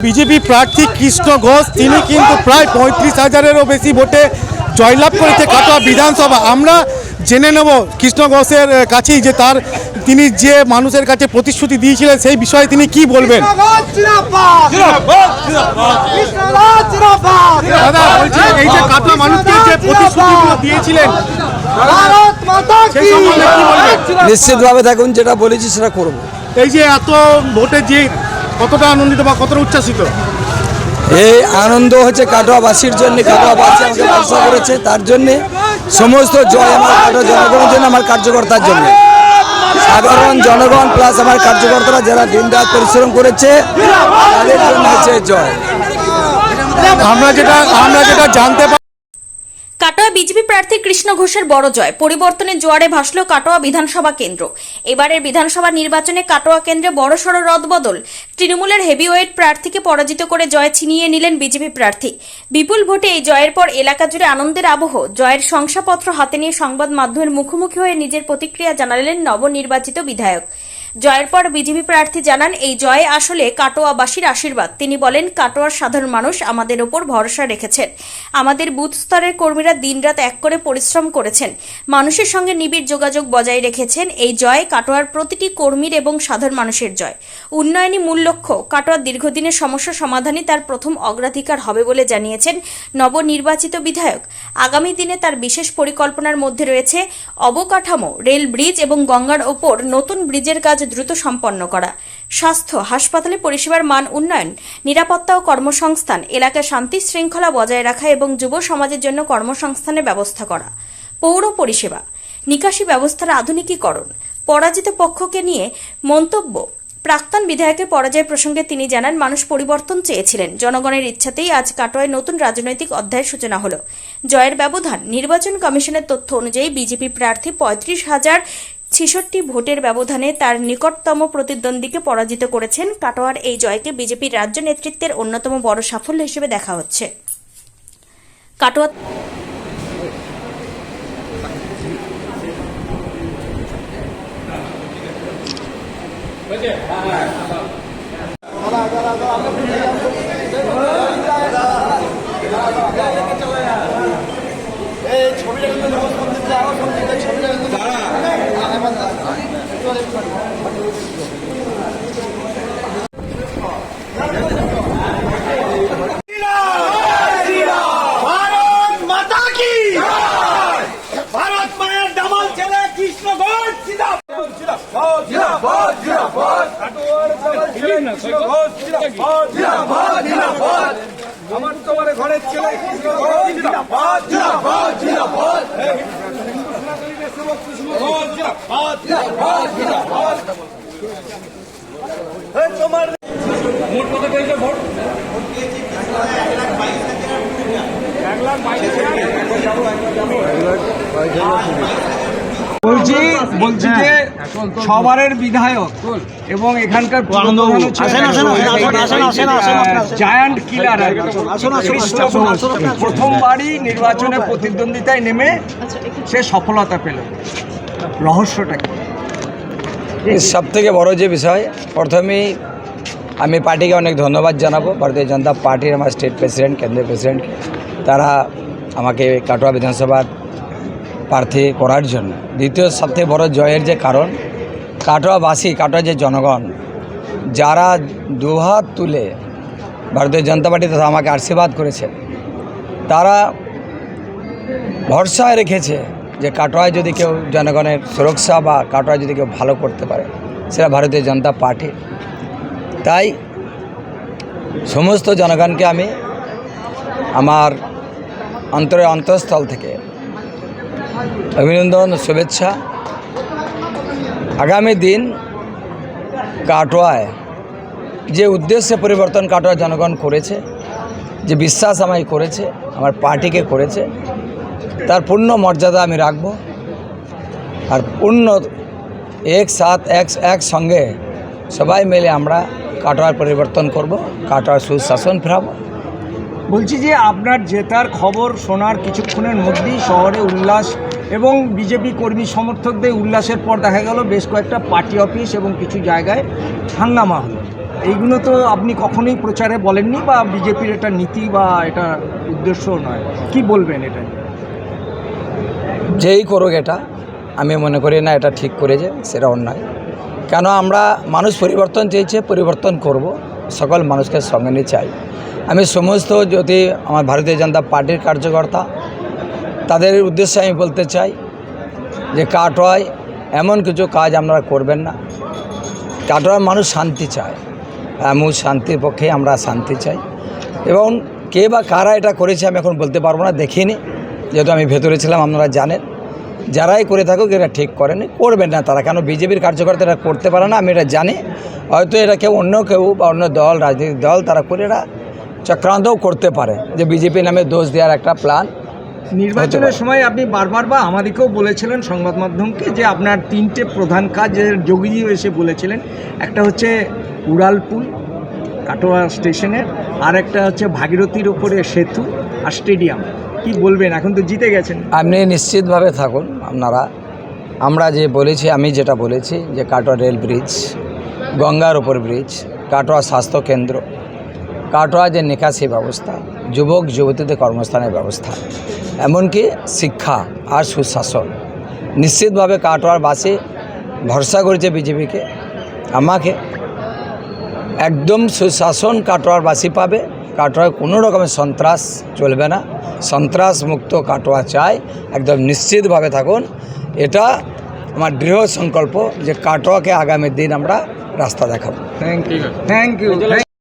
BJP প্রার্থী কৃষ্ণ ঘোষ তিনি কিন্তু প্রায় ৩৫,০০০-এরও বেশি ভোটে জয়লাভ করেছে কাটোয়া বিধানসভা। আমরা জেনে নেব কৃষ্ণ ঘোষের কাছেই যে তিনি যে মানুষের কাছে প্রতিশ্রুতি দিয়েছিলেন সেই বিষয়ে তিনি কি বলবেন। দাদা বলছি, এই যে কাটোয়া মানুষকে যে প্রতিশ্রুতিগুলো দিয়েছিলেন সেই সম্বন্ধে কি বলবেন? নিশ্চিতভাবে দেখুন, যেটা বলেছি সেটা করব। এই যে এত ভোটে যে কতটা আনন্দিত বা কতটা উচ্ছ্বাসিত? এই আনন্দ হচ্ছে কাটোয়াবাসীর জন্য, কাটোয়াবাসী আমাকে ভরসা করেছে, তার জন্যে সমস্ত জয় আমার কাটোয়া জনগণের জন্য, আমার কার্যকর্তার জন্য। সাধারণ জনগণ প্লাস আমার কার্যকর্তারা যারা দিনরাত পরিশ্রম করেছে তাদের জন্য হচ্ছে জয়। আমরা যেটা জানতে পারি, কাটোয়া বিজেপি প্রার্থী কৃষ্ণ ঘোষের বড় জয়, পরিবর্তনের জোয়ারে ভাসল কাটোয়া বিধানসভা কেন্দ্র। এবারের বিধানসভা নির্বাচনে কাটোয়া কেন্দ্রে বড়সড় রদবদল। তৃণমূলের হেভিওয়েট প্রার্থীকে পরাজিত করে জয় ছিনিয়ে নিলেন বিজেপি প্রার্থী। বিপুল ভোটে এই জয়ের পর এলাকা জুড়ে আনন্দের আবহ। জয়ের শংসাপত্র হাতে নিয়ে সংবাদ মাধ্যমের মুখোমুখি হয়ে নিজের প্রতিক্রিয়া জানালেন নবনির্বাচিত বিধায়ক। জয়ের পর বিজেপি প্রার্থী জানান, এই জয় আসলে কাটোয়াবাসীর আশীর্বাদ। তিনি বলেন, কাটোয়ার সাধারণ মানুষ আমাদের ওপর ভরসা রেখেছেন। আমাদের বুথ স্তরের কর্মীরা দিনরাত এক করে পরিশ্রম করেছেন, মানুষের সঙ্গে নিবিড় যোগাযোগ বজায় রেখেছেন। এই জয় কাটোয়ার প্রতিটি কর্মীর এবং সাধারণ মানুষের জয়। উন্নয়নই মূল লক্ষ্য। কাটোয়ার দীর্ঘদিনের সমস্যা সমাধানই তার প্রথম অগ্রাধিকার হবে বলে জানিয়েছেন নবনির্বাচিত বিধায়ক। আগামী দিনে তার বিশেষ পরিকল্পনার মধ্যে রয়েছে অবকাঠামো, রেল ব্রিজ এবং গঙ্গার ওপর নতুন ব্রিজের কাজ দ্রুত সম্পন্ন করা, স্বাস্থ্য, হাসপাতালে পরিষেবার মান উন্নয়ন, নিরাপত্তা ও কর্মসংস্থান, এলাকায় শান্তি শৃঙ্খলা বজায় রাখা এবং যুব সমাজের জন্য কর্মসংস্থানের ব্যবস্থা করা, পৌর পরিষেবা, নিকাশি ব্যবস্থার আধুনিকীকরণ। পরাজিত পক্ষকে নিয়ে মন্তব্য। প্রাক্তন বিধায়কের পরাজয় প্রসঙ্গে তিনি জানান, মানুষ পরিবর্তন চেয়েছিলেন, জনগণের ইচ্ছাতেই আজ কাটোয়ায় নতুন রাজনৈতিক অধ্যায়ের সূচনা হল। জয়ের ব্যবধান। নির্বাচন কমিশনের তথ্য অনুযায়ী বিজেপি প্রার্থী ৩৫,০৬৬ ভোটের ব্যবধানে তার নিকটতম প্রতিদ্বন্দ্বীকে পরাজিত করেছেন। কাটোয়ার এই জয়কে বিজেপির রাজ্য নেতৃত্বের অন্যতম বড় সাফল্য হিসেবে দেখা হচ্ছে। কাটোয়া আমার তোমার ঘরের ছেলে তোমার মোট কত পেয়েছে ভোট? 1,22,000 বলছি যে সবারের বিধায়ক এবং এখানকার জায়ান্ট কিলার প্রথমবারই নির্বাচনে প্রতিদ্বন্দ্বিতায় নেমে সে সফলতা পেল। রহস্যটা কি? সব থেকে বড় যে বিষয়, প্রথমেই আমি পার্টিকে অনেক ধন্যবাদ জানাবো, ভারতীয় জনতা পার্টির আমার স্টেট প্রেসিডেন্ট, কেন্দ্রীয় প্রেসিডেন্টকে, তারা আমাকে কাটোয়া বিধানসভার প্রার্থী করার জন্য। দ্বিতীয় সবথেকে বড় জয়ের যে কারণ, কাটোয়াবাসী, কাটোয়া যে জনগণ যারা দুহাত তুলে ভারতীয় জনতা পার্টি তথা আমাকে আশীর্বাদ করেছে, তারা ভরসা রেখেছে যে কাটোয়ায় যদি কেউ জনগণের সুরক্ষা বা কাটোয়ায় যদি কেউ ভালো করতে পারে সেটা ভারতীয় জনতা পার্টি। তাই সমস্ত জনগণকে আমি আমার অন্তঃস্থল থেকে অভিনন্দন, শুভেচ্ছা। আগামী দিন কাটোয়ায় যে উদ্দেশ্যে পরিবর্তন কাটোয়া জনগণ করেছে, যে বিশ্বাস আমায় করেছে, আমার পার্টিকে করেছে, তার পূর্ণ মর্যাদা আমি রাখব। আর পূর্ণ একসঙ্গে সবাই মিলে আমরা কাটোয়ার পরিবর্তন করব, কাটোয়ার সুশাসন ফেরাবো। বলছি যে আপনার জেতার খবর শোনার কিছুক্ষণের মধ্যেই শহরে উল্লাস এবং বিজেপি কর্মী সমর্থকদের উল্লাসের পর দেখা গেল বেশ কয়েকটা পার্টি অফিস এবং কিছু জায়গায় হাঙ্গামা হলো। এইগুলো তো আপনি কখনোই প্রচারে বলেননি, বা বিজেপির এটা নীতি বা এটা উদ্দেশ্য নয়, কি বলবেন এটা নিয়ে? যেই করুক এটা, আমি মনে করি না এটা ঠিক করেছে, সেটা অন্যায়। কেন আমরা মানুষ পরিবর্তন চেয়েছে, পরিবর্তন করব, সকল মানুষকে সঙ্গে নিয়ে চাই। আমি সমস্ত যদি আমার ভারতীয় জনতা পার্টির কার্যকর্তা, তাদের উদ্দেশ্যে আমি বলতে চাই যে কাটোয়ায় এমন কিছু কাজ আপনারা করবেন না। কাটোয়ার মানুষ শান্তি চায়, এমন শান্তির পক্ষে আমরা শান্তি চাই। এবং কে বা কারা এটা করেছে আমি এখন বলতে পারবো না, দেখিনি, যেহেতু আমি ভেতরে ছিলাম। আপনারা জানেন, যারাই করে থাকুক এটা ঠিক করেনি, করবেন না তারা। কেন বিজেপির কার্যকর্তা এটা করতে পারে না, আমি এটা জানি। হয়তো এটা কেউ বা অন্য দল, রাজনৈতিক দল তারা করে এটা চক্রান্তও করতে পারে, যে বিজেপি নামে দোষ দেওয়ার একটা প্ল্যান। নির্বাচনের সময় আপনি বারবার বা আমাদেরকেও বলেছিলেন সংবাদ মাধ্যমকে যে আপনার 3টে প্রধান কাজের যোগীও এসে বলেছিলেন, একটা হচ্ছে উড়ালপুল কাটোয়া স্টেশনের, আর একটা হচ্ছে ভাগীরথীর ওপরে সেতু আর স্টেডিয়াম। কি বলবেন, এখন তো জিতে গেছেন? আপনি নিশ্চিতভাবে থাকুন আপনারা। আমরা যে বলেছি, আমি যেটা বলেছি যে কাটোয়া রেল ব্রিজ, গঙ্গার ওপর ব্রিজ, কাটোয়া স্বাস্থ্যকেন্দ্র, কাটোয়া যে নিকাশি ব্যবস্থা, যুবক যুবতীদের কর্মস্থানের ব্যবস্থা, এমনকি শিক্ষা আর সুশাসন, নিশ্চিতভাবে কাটোয়ারবাসী ভরসা করেছে বিজেপিকে, আমাকে। একদম সুশাসন কাটোয়ারবাসী পাবে। কাটোয়ায় কোনো রকমের সন্ত্রাস চলবে না, সন্ত্রাস মুক্ত কাটোয়া চাই, একদম নিশ্চিতভাবে থাকুন। এটা আমার দৃঢ় সংকল্প যে কাটোয়াকে আগামী দিন আমরা রাস্তা দেখাবো। Thank you.